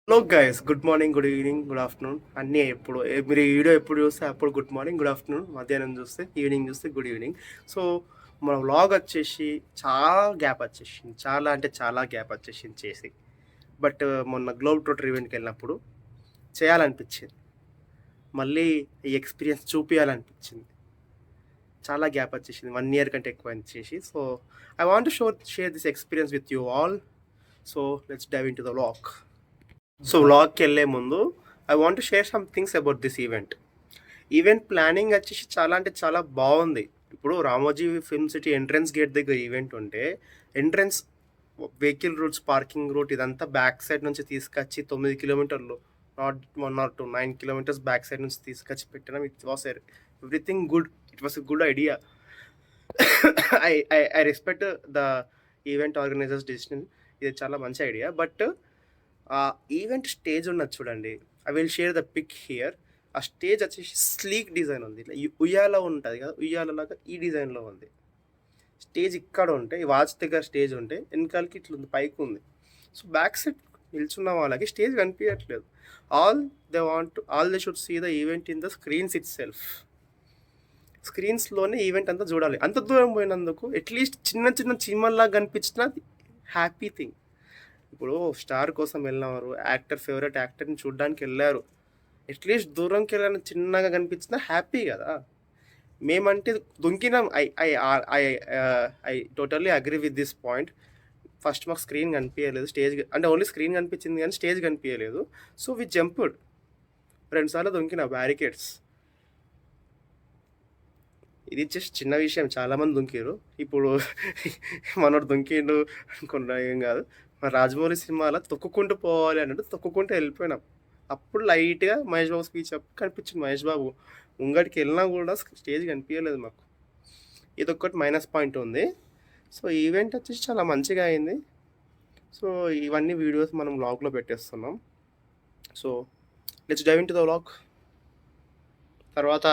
Hello guys, good morning, good evening, good afternoon అన్నీ ఎప్పుడు మీరు ఈ వీడియో ఎప్పుడు చూస్తే అప్పుడు గుడ్ మార్నింగ్, గుడ్ ఆఫ్టర్నూన్, మధ్యాహ్నం చూస్తే ఈవినింగ్ చూస్తే గుడ్ ఈవినింగ్. సో మన వ్లాగ్ వచ్చేసి చాలా గ్యాప్ వచ్చేసింది, చాలా అంటే చాలా గ్యాప్ వచ్చేసింది చేసి. బట్ మొన్న గ్లోబ్ ట్రోటర్ ఈవెంట్కి వెళ్ళినప్పుడు చేయాలనిపించింది, మళ్ళీ ఈ ఎక్స్పీరియన్స్ చూపించాలనిపించింది. చాలా గ్యాప్ వచ్చేసింది, 1 year కంటే ఎక్కువ చేసి. So I want share this experience with you all. So let's dive in to the vlog. So వ్లాగ్కి వెళ్ళే ముందు I want share some things about this event planning వచ్చేసి చాలా అంటే చాలా బాగుంది. ఇప్పుడు Ramoji film city entrance gate దగ్గర ఈవెంట్ ఉంటే entrance vehicle routes, parking route ఇదంతా బ్యాక్ సైడ్ నుంచి తీసుకొచ్చి 9 kilometers, not 1 or 2, 9 kilometers back side నుంచి తీసుకొచ్చి పెట్టడం. It was everything good. It was a good idea. I respect the event organizers decision. ఇది చాలా మంచి ఐడియా. బట్ ఆ ఈవెంట్ స్టేజ్ ఉన్నది చూడండి, I will share the pic here. ఆ స్టేజ్ వచ్చేసి స్లీక్ డిజైన్ ఉంది, ఇట్లా ఉయ్యాల ఉంటుంది కదా, ఉయ్యాలలాగా ఈ డిజైన్లో ఉంది. స్టేజ్ ఇక్కడ ఉంటే, ఈ వాచ్ దగ్గర స్టేజ్ ఉంటే వెనకాలకి ఇట్లా ఉంది, పైకి ఉంది. సో బ్యాక్ సైడ్ నిల్చున్న వాళ్ళకి స్టేజ్ కనిపించట్లేదు. All they should see the event in the screens itself. స్క్రీన్స్లోనే ఈవెంట్ అంతా చూడాలి. అంత దూరం పోయినందుకు అట్లీస్ట్ చిన్న చిన్న చీమల్లాగా కనిపించిన హ్యాపీ థింగ్. ఇప్పుడు స్టార్ కోసం వెళ్ళినారు, యాక్టర్, ఫేవరెట్ యాక్టర్ని చూడడానికి వెళ్ళారు, అట్లీస్ట్ దూరంకి వెళ్ళాలని చిన్నగా కనిపించినా హ్యాపీ కదా. మేమంటే దొంకినాం. I I I I totally agree with this point. First మాకు స్క్రీన్ కనిపించలేదు, స్టేజ్ అంటే ఓన్లీ స్క్రీన్ కనిపించింది కానీ స్టేజ్ కనిపించలేదు. So we jumped. 2 సార్లు దొంకిన బ్యారికేడ్స్. ఇది జస్ట్ చిన్న విషయం, చాలామంది దొంకిరు. ఇప్పుడు మనోడు దొంకిండు అనుకున్నా ఏం కాదు. మన రాజమౌళి సినిమాలో తొక్కుకుంటూ పోవాలి అన్నట్టు తొక్కుకుంటూ వెళ్ళిపోయినాం. అప్పుడు లైట్గా మహేష్ బాబు స్పీచ్ అప్పుడు కనిపించింది. మహేష్ బాబు ముంగడికి వెళ్ళినా కూడా స్టేజ్ కనిపించలేదు మాకు. ఇది ఒక్కటి మైనస్ పాయింట్ ఉంది. సో ఈవెంట్ వచ్చేసి చాలా మంచిగా అయింది. సో ఇవన్నీ వీడియోస్ మనం వ్లాగ్లో పెట్టేస్తున్నాం. So let's dive in to the vlog. తర్వాత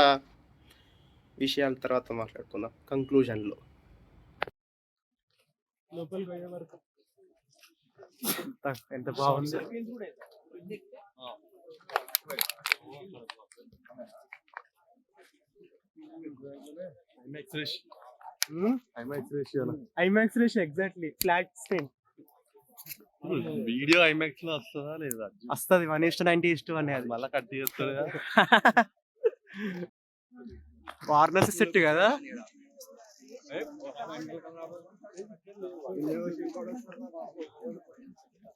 విషయాల తర్వాత మాట్లాడుకుందాం కంక్లూజన్లో. ఎంత బాగుంది. ఐమాక్స్ రేష్ exactly flat screen. Video IMAX లో వస్తుందా లేదా? వస్తుంది 1:90:1 అది మళ్ళీ కట్ చేస్తుంది. వారణాసి సెట్ కదా.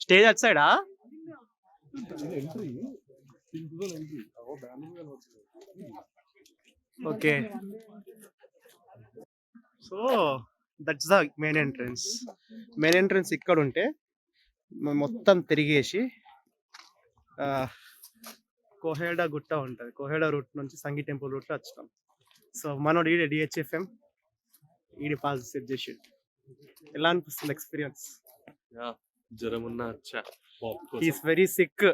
స్టేజ్ అట్ సైడా? Okay. So that's the main entrance. ఇక్కడ ఉంటే మొత్తం తిరిగేసి కోహెడా గుట్ట ఉంటుంది, కోహెడా రూట్ నుంచి సంగీ టెంపుల్ రూట్లో వచ్చినాం. సో మనోడు ఈడే డిహెచ్ఎఫ్ఎం ఈడి పాస్ సెట్ చేసి. ఎలా అనిపిస్తుంది ఎక్స్పీరియన్స్? జ్వరం ఉన్న ఈస్ వెరీ సిక్.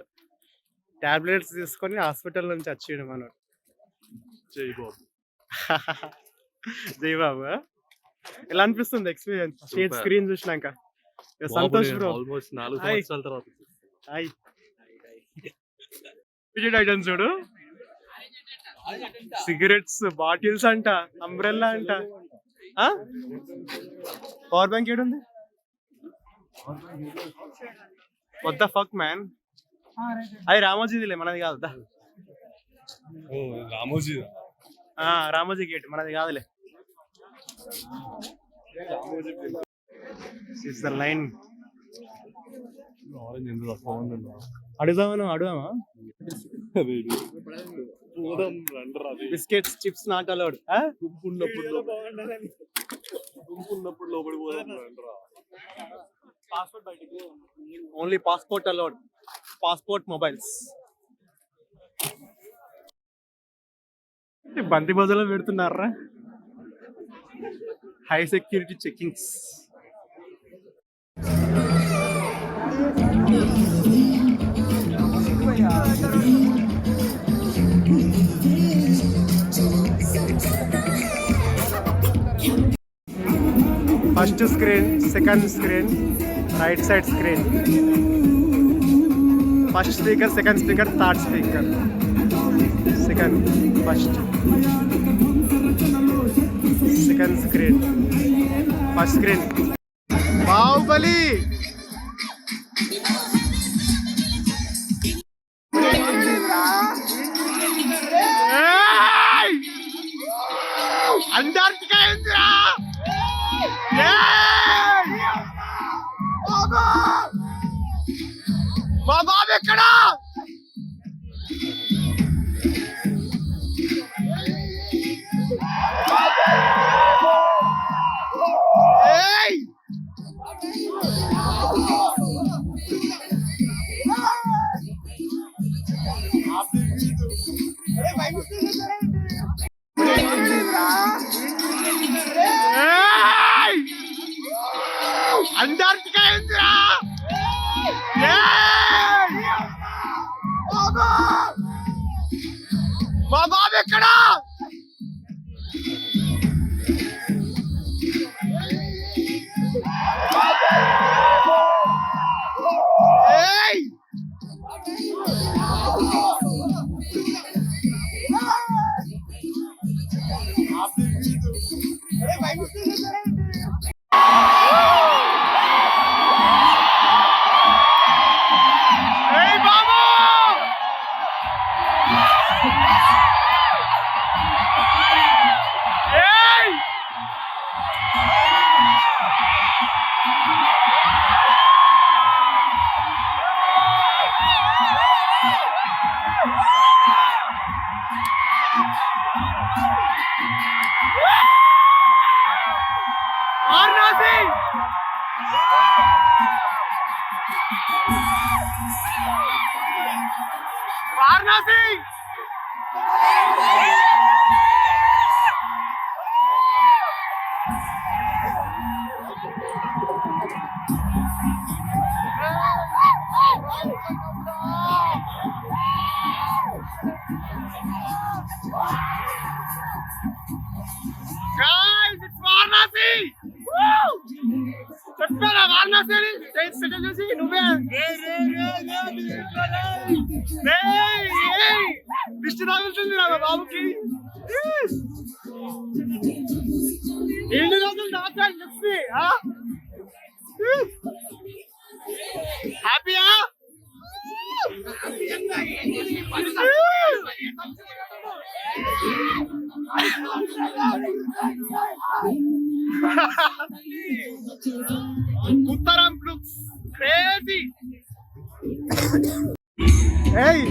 టాబ్లెట్స్ తీసుకొని హాస్పిటల్ నుంచి వచ్చాడు మనోడు. జై బాబు. జై బాబు. ఎలా అనిపిస్తుంది ఎక్స్పీరియన్స్ స్టేజ్ స్క్రీన్ చూసినాక? సంతోష్ బ్రో, ఆల్మోస్ట్ 4 సంవత్సరాల తర్వాత. ఐటమ్స్ చూడు, సిగరెట్స్ బాటిల్స్ అంట, అంబ్రెల్లా అంట. పవర్ బ్యాంక్ ఏడుంది? What the fuck man. అది రామోజీదిలే, మనది కాదు. రామోజీ గేట్ మనది కాదులే. లైన్ అడుగుదామా? Biscuits, chips not allowed. Only passport allowed. Passport mobiles. బంతి బజలో పెడుతున్నారా? High security checkings. First screen, second screen, right side screen. First speaker, second speaker, third speaker, second, first, second screen, first screen. Baahubali Antarctica ఏంద్రా? మా బాబు ఎక్కడా? Antarctica ఏంద్రా? మా బాబు ఎక్కడా? Varanasi Guys, it's Varanasi! Woo! చెప్పారా వారణాసి అని? సెటిల్ చేసి నువ్వే దిష్టి తగులుతుంది రా బాబుకి. ఎన్ని రోజులు దాచాలి చెప్పి హ్యాపీయా? Uttaram looks crazy. Hey.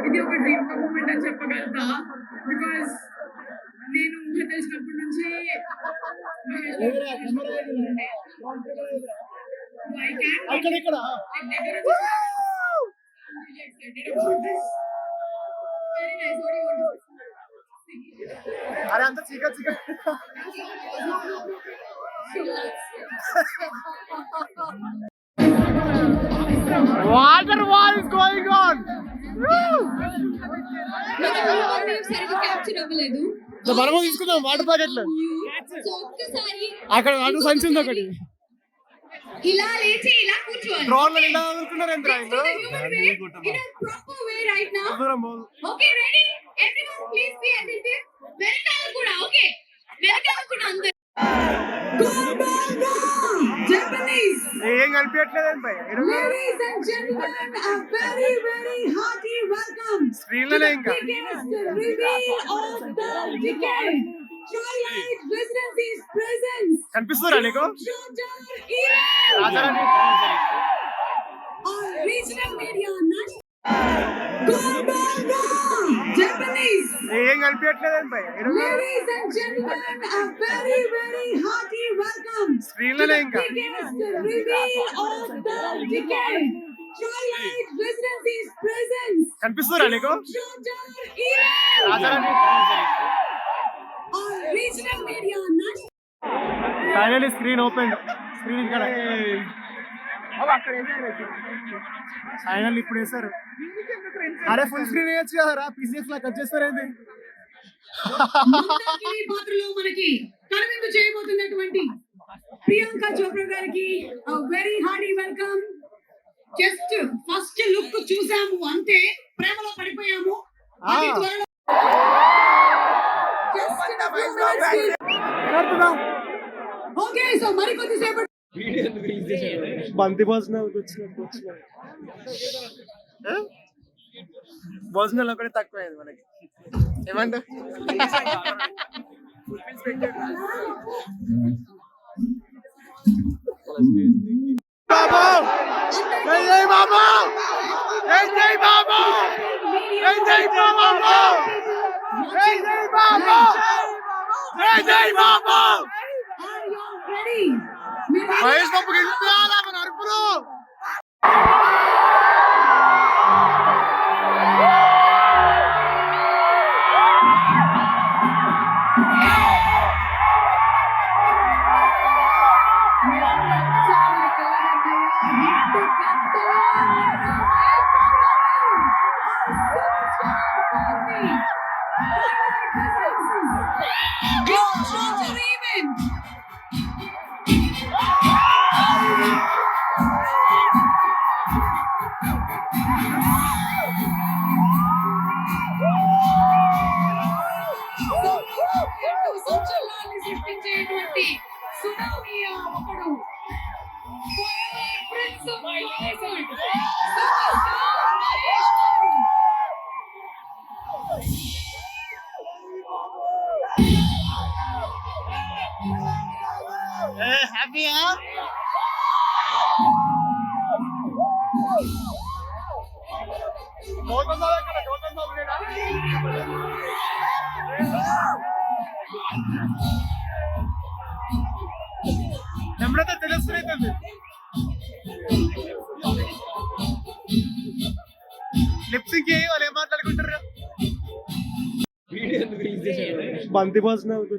ఇది ఒక డ్రీమ్ మూమెంట్ అని చెప్పగలుగుతా. బికాస్ నేను ఊహ తెలిసినప్పటి నుంచి అరే అంత చీకటి చీకటి Water wall is going on. మనము తీసుకుందాం వాటర్ ప్యాకెట్లు. అక్కడ వాటర్ సంచి ఉంది ఒకటి. ఇలా లేచి ఇలా కూర్చోవాలి. డ్రోన్ ఇలా అనుకున్నారు ఎంత right. Okay ready everyone please be attentive. వెనకాల కూడా ఓకే వెనకాల కూడా అందరూ Japanese. ఏం కనిపించట్లేదు భయ్. Ladies and gentlemen, a very very hearty welcome. Screen లోనే ఇంకా Reveal of the decade. Twilight Residency's presence. కనిపిస్తుందా నీకు? రాజారాణి Regional media Japanese. ఏం కనిపించట్లేదు భయ్. Ladies and gentlemen, a very very hearty welcome. Screen లోనే ఇంకా Reveal of the decade. Twilight Residency's presence. కనిపిస్తుందా నీకు? రాజారాణి or regional media, national. Finally screen open screen ఇక్కడ ఫైనల్ ఇప్పుడు వేసారు. అరే ఫుల్ స్క్రీన్ వేయచ్చు కదా, పీసీఎఫ్ లా కట్ చేస్తారేంటి? మందాకిని పాత్రలో మనకి కనువిందు చేయబోతున్నటువంటి ప్రియాంక చోప్రా గారికి very Hardy welcome. Just first look చూసాము అంతే, ప్రేమలో పడిపోయాము. అతి త్వరలో ఓకే, సో మరికొద్ది సేపటి బంతి భోజనాలకు భోజనాలు ఒకటి తక్కువైంది మనకి. ఏమంట మహేష్ బాబు మన అరుపులు. సృష్టించేటువంటి సునామీ ఒకడు prince of Bollywood super star Mahesh Babu. హ్యాపీయా? ఎప్పుడైతే తెలుస్తుంది లిప్సింగ్ వాళ్ళు ఏం మాట్లాడుకుంటారు? బంతి భోజనాలకు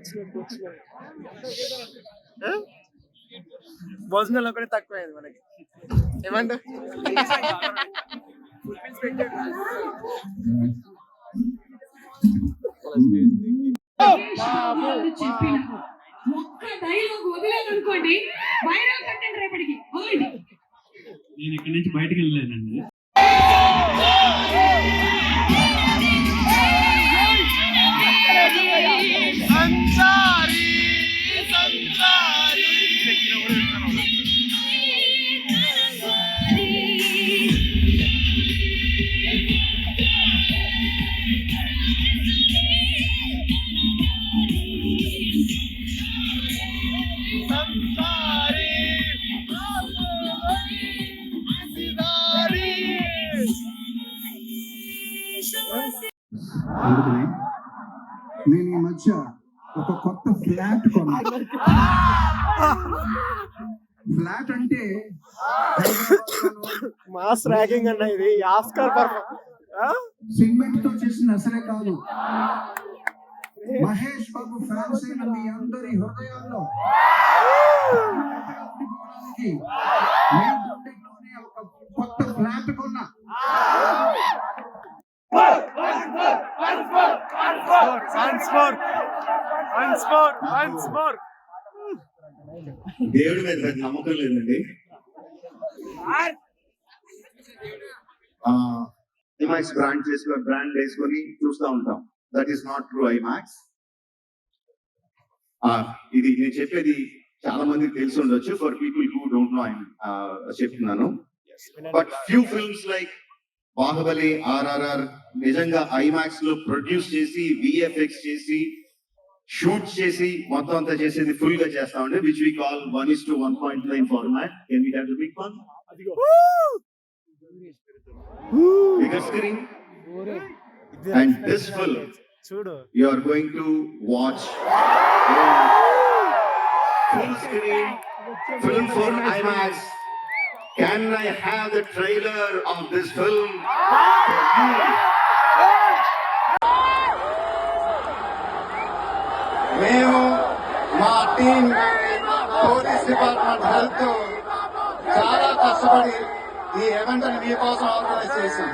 భోజనాలు ఒకటి తక్కువైంది మనకి. ఏమంట చెప్పిన ఒక్క డైలాగ్ వదిలేదనుకోండి, వైరల్ కంటెంట్ రేపటికి వదలండి. నేను ఇక్కడి నుంచి బయటకు వెళ్ళలేనండి. అందుకని నేను ఈ మధ్య ఒక కొత్త ఫ్లాట్ కొన్నాను. ఫ్లాట్ అంటే మాస్ ర్యాగింగ్ అన్న, ఇది ఆస్కార్ సిమెంట్ తో చేసిన అసలే కాదు, మహేష్ బాబు ఫ్యాన్స్ అయిన మీ అందరి హృదయాల్లో ఉండిపోవడానికి మీ గుండెల్లోనే ఒక కొత్త ఫ్లాట్ కొన్నా. దేవుడి మీద నాకు నమ్మకం లేదండి. ఐమాక్స్ బ్రాండ్ వేసుకొని చూస్తూ ఉంటాం. That is not true IMAX. ఇది నేను చెప్పేది చాలా మందికి తెలిసి ఉండొచ్చు. For people who don't know చెప్తున్నాను. But few films like Baahubali, RRR నిజంగా ఐమాక్స్ లో ప్రొడ్యూస్ చేసి VFX చేసి షూట్ చేసి మొత్తం అంతా చేసేది ఫుల్ గా చేస్తా ఉండే, which we call 1:1.9 format. Can we have the big one? Bigger screen. And this film you are going to watch full screen film for IMAX. Can I have the trailer of this film for you? మేము మా team police department health చాలా కష్టపడి ఈ event ని మీకోసం organise చేశాం.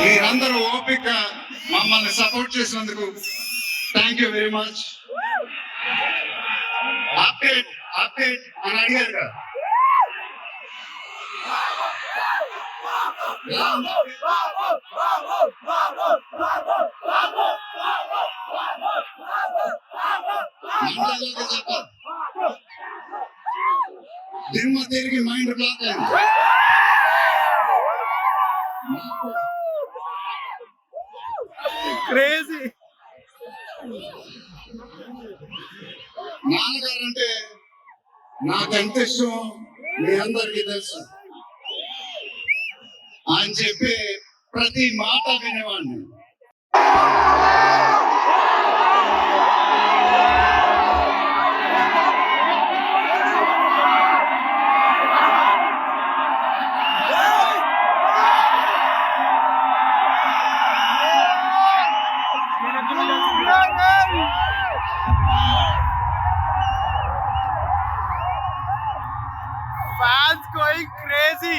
మీరందరూ ఓపిక మమ్మల్ని సపోర్ట్ చేసినందుకు thank you very much. Update update అని అడిగారు కదా, దిమ్మ తిరిగి మైండ్ బ్లాక్ అయింది. క్రేజీ. నాన్నగారు అంటే నాకెంత ఇష్టం మీ అందరికీ తెలుసు. ఆయన చెప్పే ప్రతి మాట వినేవాడిని. Fans going crazy.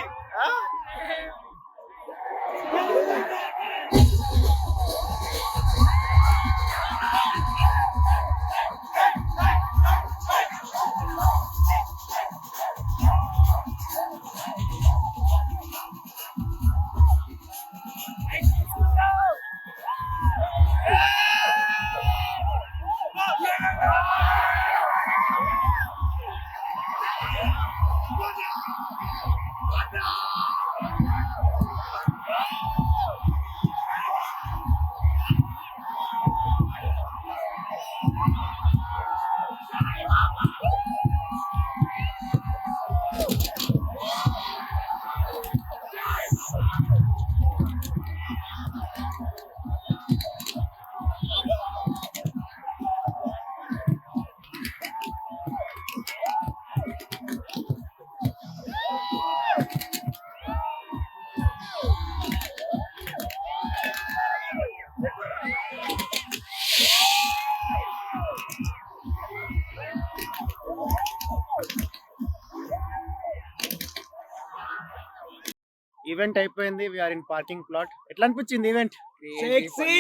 ఈవెంట్ అయిపోయింది. We're in parking plot. ఎట్లా అనిపించింది event? Sexy.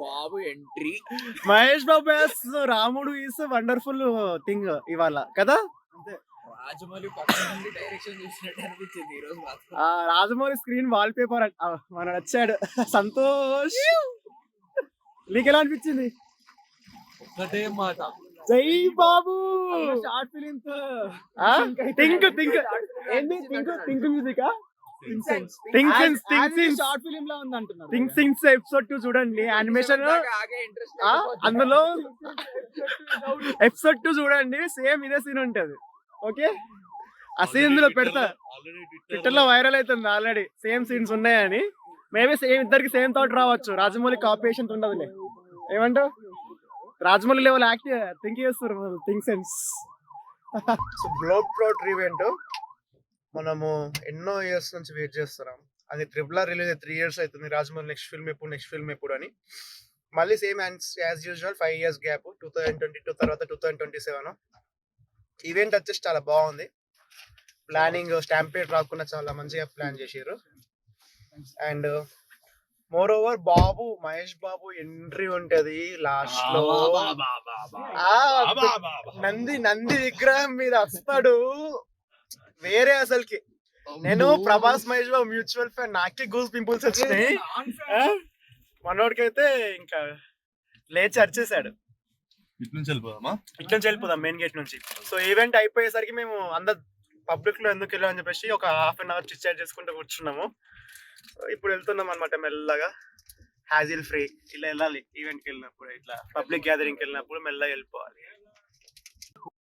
Babu entry. Mahesh Babu రాముడు ఈస్ వండర్ఫుల్ థింగ్ ఇవాళ కదా. రాజమౌళి పక్కన నుండి డైరెక్షన్ చూసినట్టు అనిపించింది ఈ రోజు మాత్రం. రాజమౌళి స్క్రీన్ వాల్ పేపర్ మన వచ్చాడు. సంతోష్, నీకు ఎలా అనిపించింది? ఒక్కటే మాట, జై బాబు. Short film think music short film లా ఉంది అంటున్నారు. థింక్ సింగ్స్ ఎపిసోడ్ 2 చూడండి, యానిమేషన్. అందులో ఎపిసోడ్ 2 చూడండి, సేమ్ ఇదే సీన్ ఉంటది. ఓకే, ఆ సీన్ ఇందులో పెడతా. ట్విట్టర్ లో వైరల్ అవుతుంది ఆల్రెడీ, సేమ్ సీన్స్ ఉన్నాయని. మేబీ సేమ్ ఇద్దరికి సేమ్ థాట్ రావచ్చు. రాజమౌళి కాపీయేషన్ ఉండదులే. ఏమంటావు? రాజమౌళి లెవెల్ యాక్ట్ థింక్ చేస్తారు, think sense. So globe trot event మనము ఎన్నో ఇయర్స్ నుంచి వెయిట్ చేస్తున్నాం. అది RRR రిలీజ్ 3 years అవుతుంది. రాజమౌళి నెక్స్ట్ ఫిల్మ్ ఎప్పుడు అని. మళ్ళీ same as usual 5 years gap. 2022 తర్వాత 2027. ఈవెంట్ వచ్చేసి చాలా బాగుంది. ప్లానింగ్ స్టాంపేడ్ రాకుండా చాలా మంచిగా ప్లాన్ చేసారు. And more over Mahesh Babu entry ఉంటది లాస్ట్ లో. నంది విగ్రహం మీద వస్తాడు, వేరే అసలుకి. నేను ప్రభాస్ మహేష్ బాబు మ్యూచువల్ ఫ్యాన్, నాకే గూస్ పింపుల్స్ వచ్చినాయి. మనోడికైతే ఇంకా లేచి అరిచేసాడు. ఇటు నుంచి వెళ్ళిపోదాం మెయిన్ గేట్ నుంచి. సో ఈవెంట్ అయిపోయేసరికి మేము అందరు పబ్లిక్ లో ఎందుకు వెళ్ళామని చెప్పేసి ఒక ½ an hour చిట్ చేసుకుంటూ కూర్చున్నాము. సో ఇప్పుడు వెళ్తున్నాం అనమాట మెల్లగా, హ్యాజిల్ ఫ్రీ. ఇలా వెళ్ళాలి ఈవెంట్కి వెళ్ళినప్పుడు, ఇట్లా పబ్లిక్ గ్యాదరింగ్కి వెళ్ళినప్పుడు మెల్లగా వెళ్ళిపోవాలి.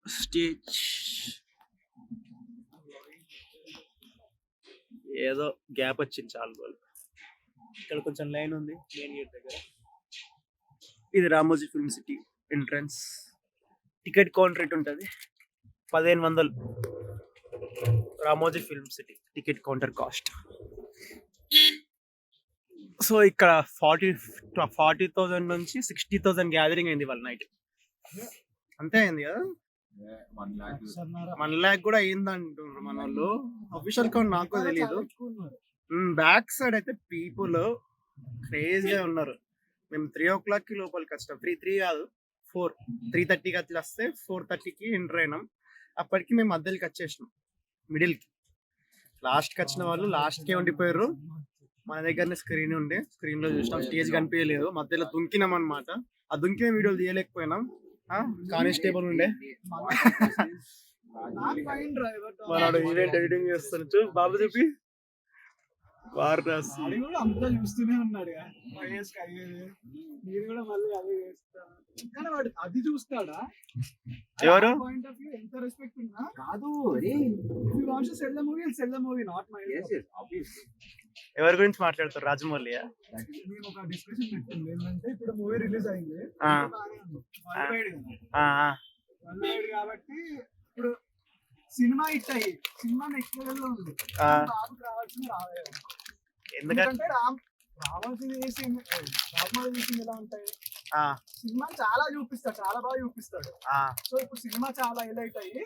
స్టేజ్ ఏదో గ్యాప్ వచ్చింది చాలా రోజులు. ఇక్కడ కొంచెం లైన్ ఉంది మెయిన్ గేట్ దగ్గర. ఇది Ramoji film city entrance. Ticket counter rate ఉంటుంది 1500. Ramoji film city ticket counter cost. So ఇక్కడ 40,000 నుంచి 60,000 గ్యాదరింగ్ అయింది వాళ్ళ నైట్. అంతే అయింది కదా, 1 lakh కూడా అయింది అంటున్నారు మన వాళ్ళు. అఫీషియల్ కౌంట్ నాకు తెలియదు. బ్యాక్ సైడ్ అయితే పీపుల్ క్రేజీగా ఉన్నారు. మేము 3 o'clock లోపలికి వచ్చినాం. 3 కాదు 4, 3:30కి అట్లా వస్తే 4:30కి ఎంటర్ అయినాం. అప్పటికి మేము మధ్యలోకి వచ్చేసినాం, మిడిల్కి. లాస్ట్కి వచ్చిన వాళ్ళు లాస్ట్కే ఉండిపోయారు. మన దగ్గరనే స్క్రీన్ ఉండే, స్క్రీన్ లో చూసినాం. స్టేజ్ కనిపించలేదు, మధ్యలో దుంకినాం అనమాట. ఆ దుంకిన వీడియోలు తీయలేకపోయినాం, కానిస్టేబుల్ ఉండే. మనోడు ఈవెంట్ ఎడిటింగ్ చేస్తున్నట్టు. బాబు చెప్పి వారణాసి అంతా చూస్తూనే ఉన్నాడు. మీరు కూడా మళ్ళీ అదే చేస్తారు. కానీ వాడు అది చూస్తాడా? ఎవరు? పాయింట్ ఆఫ్ వ్యూ ఎంత రెస్పెక్ట్ ఉన్నా కాదు. Cell the movie not my. ఎవరి గురించి మాట్లాడతారు? రాజమౌళి. మేము ఒక డిస్కషన్ పెట్టింది ఏంటంటే, ఇప్పుడు మూవీ రిలీజ్ అయింది కాబట్టి ఇప్పుడు సినిమా హిట్ అయ్యి సినిమా నెక్స్ట్ లెవెల్ లో ఉంది. బాబుకి రావాల్సింది రాలేదు. ఎందుకంటే రావాల్సింది రాజమౌళి చేసింది ఎలా ఉంటాయి, సినిమా చాలా చూపిస్తాడు, చాలా బాగా చూపిస్తాడు. సో ఇప్పుడు సినిమా చాలా హైలైట్ అయ్యి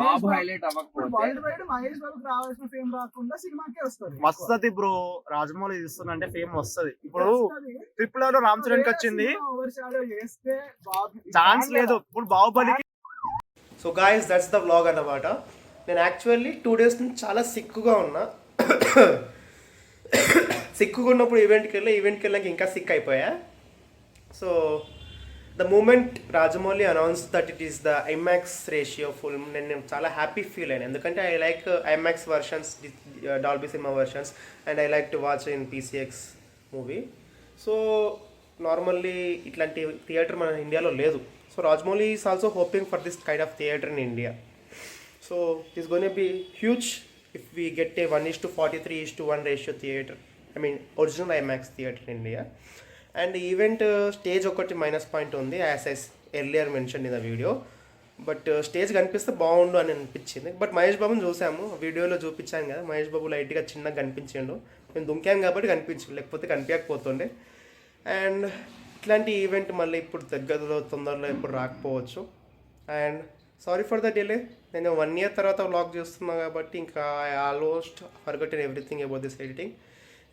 బాబు హైలైట్ అవ్వకపోతే వరల్డ్ వైడ్ మహేష్ బాబుకి రావాల్సిన ఫేమ్ రాకుండా సినిమాకే వస్తుంది. వస్తుంది బ్రో, రాజమౌళి ఇస్తున్నా అంటే ఫేమ్ వస్తుంది. ఇప్పుడు RRR లో రామ్ చరణ్ కి వచ్చింది, ఓవర్ షాడో చేస్తే ఛాన్స్ లేదు. ఇప్పుడు బాహుబలికి. So guys, that's the vlog అన్నమాట. నేను యాక్చువల్లీ 2 days నుంచి చాలా సిక్కుగా ఉన్నా. సిక్కుగా ఉన్నప్పుడు ఈవెంట్కి వెళ్ళాక ఇంకా సిక్ అయిపోయా. So the moment Rajamouli announce that it is the IMAX ratio film, నేను చాలా హ్యాపీ ఫీల్ అయ్యాను. ఎందుకంటే I like IMAX versions, Dolby cinema versions, and I like to watch in PCX movie. So normally ఇట్లాంటి theatre మన ఇండియాలో లేదు. So Rajamouli is also hoping for this kind of theatre in India. So it's gonna be huge if we get a 1:43:1 ratio theater, I mean original IMAX theater in India. And event stage ఒకటి minus point ఉంది, as I earlier mention in the video. But stage కనిపిస్తే బాగుండు అని అనిపించింది. But Mahesh బాబుని చూసాము, వీడియోలో చూపించాను కదా, మహేష్ బాబు లైట్గా చిన్నగా కనిపించిండు. మేము దుంకాం కాబట్టి కనిపించిండు, లేకపోతే కనిపించకపోతుండే. అండ్ ఇట్లాంటి ఈవెంట్ మళ్ళీ ఇప్పుడు దగ్గరలో తొందరలో ఇప్పుడు రాకపోవచ్చు. And sorry for the delay. నేను 1 year తర్వాత వ్లాగ్ చేస్తున్నాను కాబట్టి ఇంకా I almost ఫర్గటెన్ everything about this editing.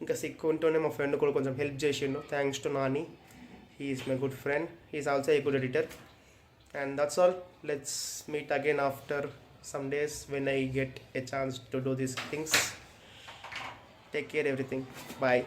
ఇంకా సిక్ ఉంటూనే మా ఫ్రెండ్ కూడా కొంచెం హెల్ప్ చేసిండు, thanks to Nani. He is my good friend. He is also a good editor. And that's all. Let's meet again after some days when I get a chance to do these things. Take care, everything. Bye.